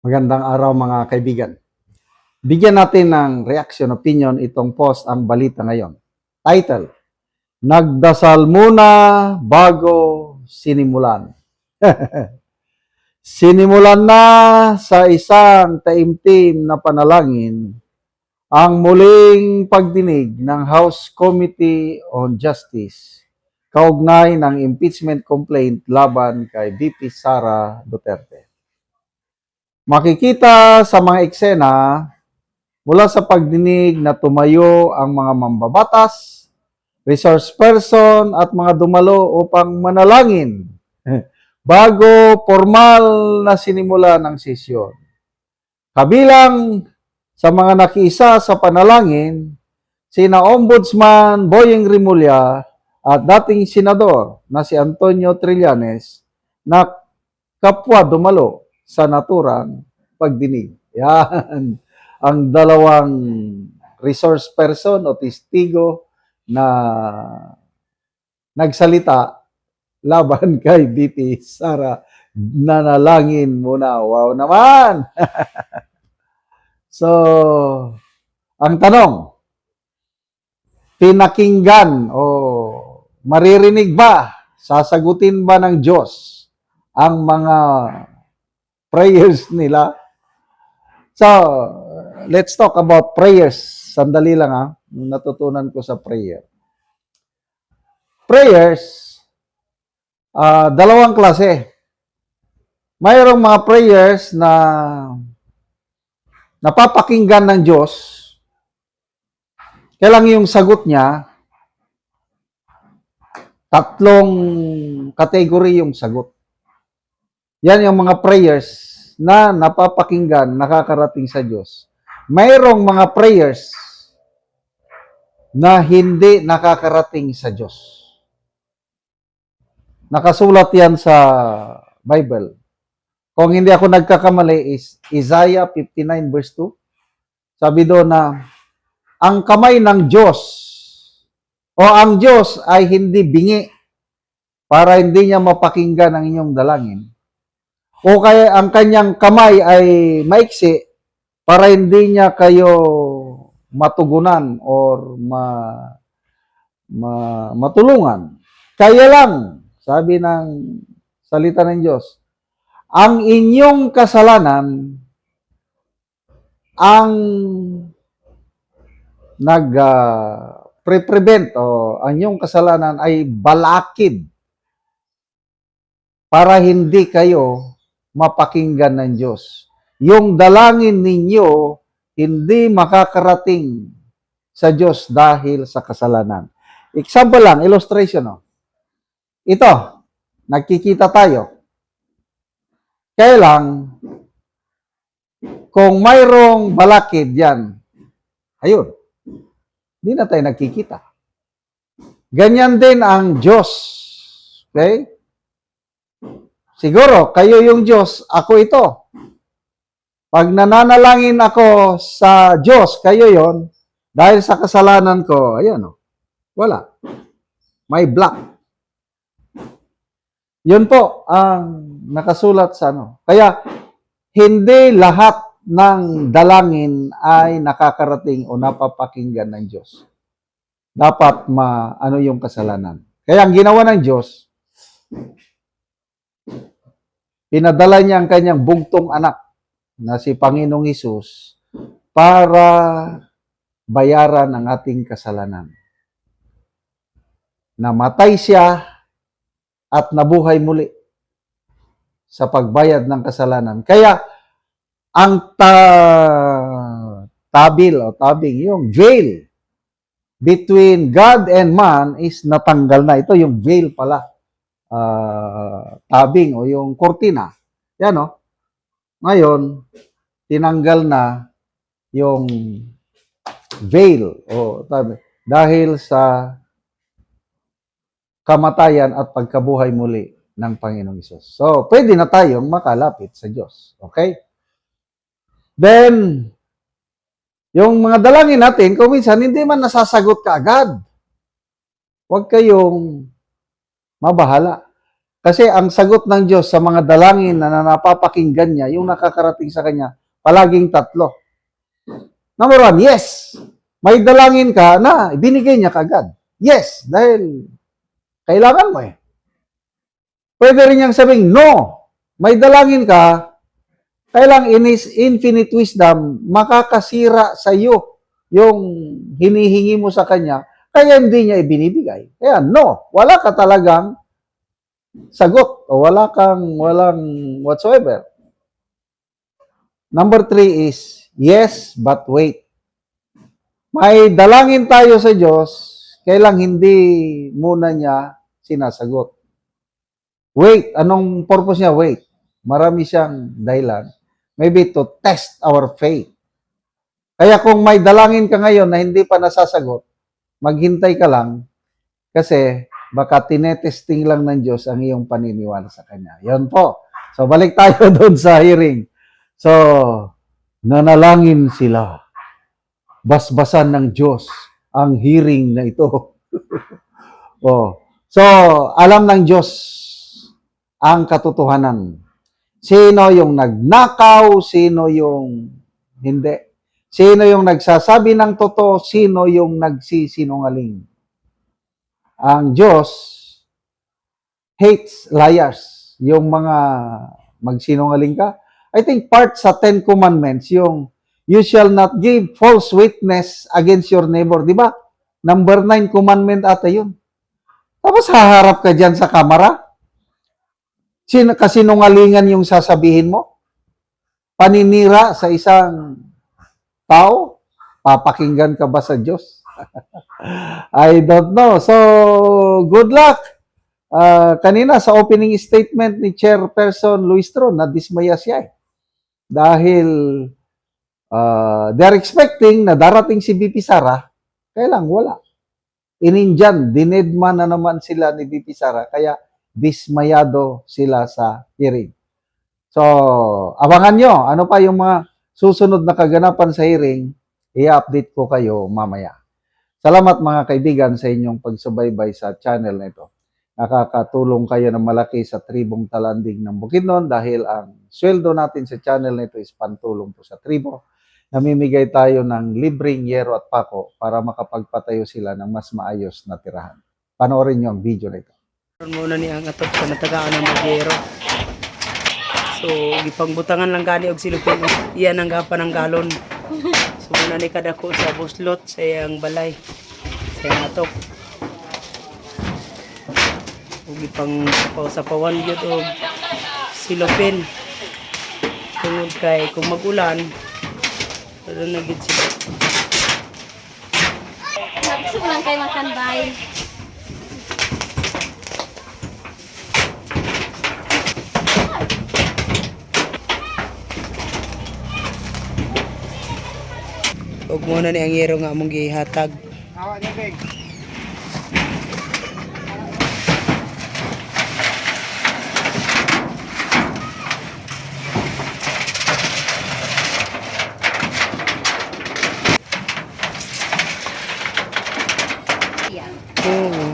Magandang araw mga kaibigan. Bigyan natin ng reaction, opinion itong post ang balita ngayon. Title, Nagdasal muna bago sinimulan. Sinimulan na sa isang taimtim na panalangin ang muling pagdinig ng House Committee on Justice kaugnay ng impeachment complaint laban kay VP Sara Duterte. Makikita sa mga eksena mula sa pagdinig na tumayo ang mga mambabatas, resource person at mga dumalo upang manalangin bago formal na sinimula ng sesyon. Kabilang sa mga nakiisa sa panalangin, sina Ombudsman Boyeng Rimulya at dating senador na si Antonio Trillanes na kapwa dumalo sa naturang pagdinig. Yan ang dalawang resource person o testigo na nagsalita laban kay VP Sara. Nanalangin muna. Wow naman! So, ang tanong, pinakinggan o maririnig ba, sasagutin ba ng Diyos ang mga prayers nila? So, let's talk about prayers. Sandali lang natutunan ko sa prayer. Prayers, dalawang klase. Mayroong mga prayers na napapakinggan ng Diyos, kaya lang yung sagot niya, tatlong kategory yung sagot. Yan yung mga prayers na napapakinggan, nakakarating sa Diyos. Mayroong mga prayers na hindi nakakarating sa Diyos. Nakasulat yan sa Bible. Kung hindi ako nagkakamali is Isaiah 59 verse 2. Sabi doon na ang kamay ng Diyos o ang Diyos ay hindi bingi para hindi niya mapakinggan ang inyong dalangin. O kaya ang kanyang kamay ay maiksi para hindi niya kayo matugunan or matulungan. Kaya lang, sabi ng salita ng Diyos, ang inyong kasalanan ang nag-prevent o ang inyong kasalanan ay balakid para hindi kayo mapakinggan ng Diyos. Yung dalangin ninyo hindi makakarating sa Diyos dahil sa kasalanan. Example lang, illustration. Ito, nagkikita tayo. Kaya lang, kung mayroong balakid yan, ayun, hindi na tayo nagkikita. Ganyan din ang Diyos. Okay? Siguro, kayo yung Diyos, ako ito. Pag nananalangin ako sa Diyos, kayo yon, dahil sa kasalanan ko, ayan wala. May block. Yun po ang nakasulat sa Kaya, hindi lahat ng dalangin ay nakakarating o napapakinggan ng Diyos. Dapat yung kasalanan. Kaya ang ginawa ng Diyos, pinadala niya ang kanyang bugtong anak na si Panginoong Hesus para bayaran ang ating kasalanan. Namatay siya at nabuhay muli sa pagbayad ng kasalanan. Kaya, ang tabing, yung veil between God and man is natanggal na. Ito yung veil pala. Tabing o yung kortina. Yan Ngayon, tinanggal na yung veil o tabing dahil sa kamatayan at pagkabuhay muli ng Panginoong Hesus. So, pwede na tayong makalapit sa Diyos. Okay? Then, yung mga dalangin natin, kung minsan, hindi man nasasagot ka agad. Huwag kayong mabahala. Kasi ang sagot ng Diyos sa mga dalangin na napapakinggan niya, yung nakakarating sa kanya, palaging tatlo. Number one, yes. May dalangin ka na binigay niya kagad. Yes, dahil kailangan mo eh. Pwede rin niyang sabing, no. May dalangin ka, kailang in His infinite wisdom, makakasira sa iyo yung hinihingi mo sa Kanya, kaya hindi niya ibinibigay. Kaya no, wala ka talagang sagot o walang whatsoever. Number 3 is, yes, but wait. May dalangin tayo sa Diyos, kailang hindi muna niya sinasagot. Wait, anong purpose niya? Wait. Marami siyang dahilan. Maybe to test our faith. Kaya kung may dalangin ka ngayon na hindi pa nasasagot, maghintay ka lang kasi baka tinetesting lang ng Diyos ang iyong paniniwala sa Kanya. Yan po. So, balik tayo doon sa hearing. So, nanalangin sila. Basbasan ng Diyos ang hearing na ito. Oh. So, alam ng Diyos ang katotohanan. Sino yung nagnakaw, sino yung hindi. Sino yung nagsasabi ng totoo, sino yung nagsisinungaling. Ang Diyos hates liars. Yung mga magsinungaling ka. I think part sa 10 Commandments, yung you shall not give false witness against your neighbor. Di ba? Number 9 commandment ata yun. Tapos haharap ka dyan sa kamera. Kasinungalingan yung sasabihin mo? Paninira sa isang tao? Papakinggan ka ba sa Diyos? I don't know. So, good luck. Kanina sa opening statement ni Chairperson Luis Tron, nadismaya siya eh. Dahil they're expecting na darating si VP Sara, kaya lang wala. Inindiyan, dinedma na naman sila ni VP Sara, kaya dismayado sila sa hearing. So, abangan nyo, ano pa yung mga susunod na kaganapan sa hearing, i-update ko kayo mamaya. Salamat mga kaibigan sa inyong pagsubaybay sa channel na ito. Nakakatulong kayo ng malaki sa tribong talanding ng Bukidnon dahil ang sweldo natin sa channel na ito is pantulong po sa tribo. Namimigay tayo ng libreng yero at pako para makapagpatayo sila ng mas maayos na tirahan. Panoorin nyo ang video na ito. Muna ni ang atop sa natagaan ng magyero. So, gipangbutangan lang gani og silupin. Iyan ang gapan ng galon. So, muna ni kadako sa buslot sa iyang balay. Sa iyang atop. O gipang sapawan yun og silupin. Tungod kay kung mag-ulan, pero nagit sila. Gusto ko lang kayo makan bay. Huwag muna ni ang yero nga among gihatag. Yan. Oo.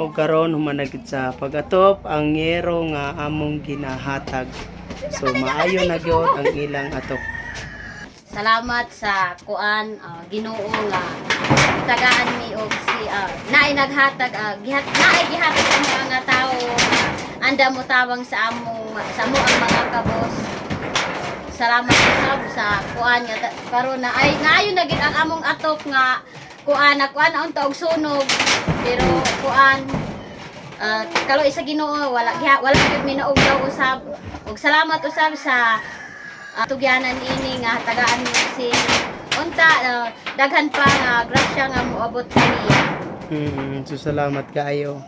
O karon humanagid sa pagatop ang yero nga among ginahatag. So maayo na gyud ang ilang atop. Salamat sa kuan Ginoo nga tagaan mi og si naay naghatag naay gihatag ang mga tawo anda mo tawang sa mo ang mga kabos. Salamat sa kuan nga karon na ay naayo na gid ang among atop nga kuan unta og sunog pero kuan kalo isa Ginoo wala gyud minaog daw usab og salamat usab sa tugyanan ini nga tagaan mo si unta daghan pa nga grasya nga moabot kaniya. So salamat kaayo.